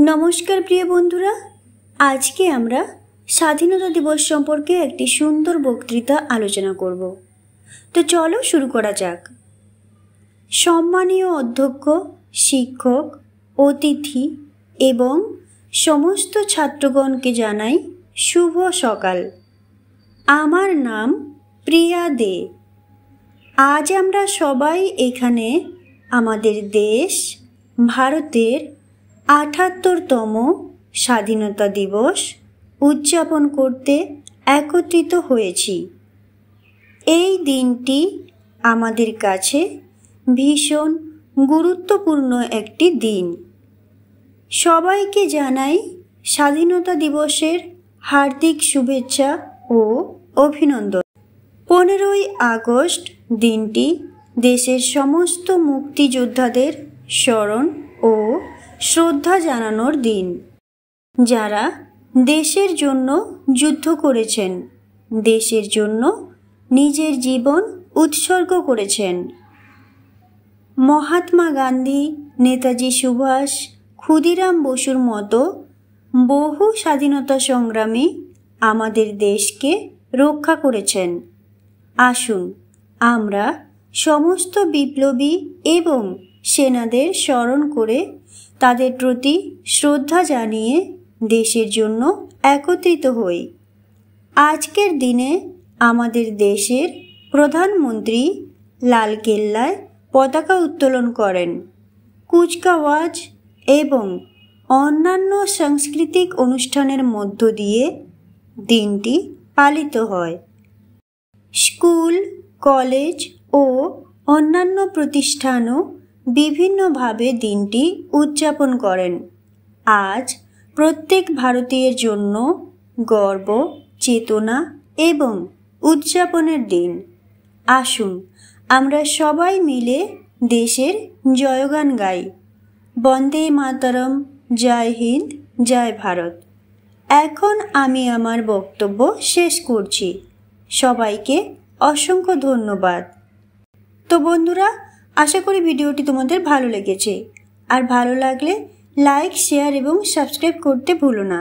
नमस्कार प्रिय बंधुरा, आज के आमरा स्वाधीनता दिवस सम्पर्के एकटी सुंदर बक्तृता आलोचना करब। तो चलो शुरू करा जाक। सम्मानीय अध्यक्ष, शिक्षक, अतिथि एवं समस्त छात्रगण के जानाई शुभ सकाल। आमार नाम प्रिया दे। आज आमरा सबाई एखाने आमादेर देश भारतेर ৭৮তম স্বাধীনতা দিবস উদযাপন করতে একত্রিত হয়েছি। এই দিনটি আমাদের কাছে ভীষণ গুরুত্বপূর্ণ একটি দিন। সবাইকে জানাই স্বাধীনতা দিবসের হার্দিক শুভেচ্ছা ও অভিনন্দন। ১৫ই আগস্ট দিনটি দেশের সমস্ত মুক্তিযোদ্ধাদের স্মরণ ও শ্রদ্ধা জানানোর দিন, যারা দেশের জন্য যুদ্ধ করেছেন, দেশের জন্য নিজের জীবন উৎসর্গ করেছেন। মহাত্মা গান্ধী, নেতাজি সুভাষ, ক্ষুদিরাম বসুর মতো বহু স্বাধীনতা সংগ্রামী আমাদের দেশকে রক্ষা করেছেন। আসুন আমরা সমস্ত বিপ্লবী এবং সেনাদের স্মরণ করে তাদের প্রতি শ্রদ্ধা জানিয়ে দেশের জন্য একত্রিত হই। আজকের দিনে আমাদের দেশের প্রধানমন্ত্রী লালকেল্লায় পতাকা উত্তোলন করেন। কুচকাওয়াজ এবং অন্যান্য সাংস্কৃতিক অনুষ্ঠানের মধ্য দিয়ে দিনটি পালিত হয়। স্কুল, কলেজ ও অন্যান্য প্রতিষ্ঠানও বিভিন্নভাবে দিনটি উদযাপন করেন। আজ প্রত্যেক ভারতীয়ের জন্য গর্ব, চেতনা এবং উদযাপনের দিন। আসুন আমরা সবাই মিলে দেশের জয়গান গাই। বন্দে মাতরম, জয় হিন্দ, জয় ভারত। এখন আমি আমার বক্তব্য শেষ করছি। সবাইকে অসংখ্য ধন্যবাদ। তো বন্ধুরা, আশা করি ভিডিওটি তোমাদের ভালো লেগেছে। আর ভালো লাগলে লাইক, শেয়ার এবং সাবস্ক্রাইব করতে ভুলো না।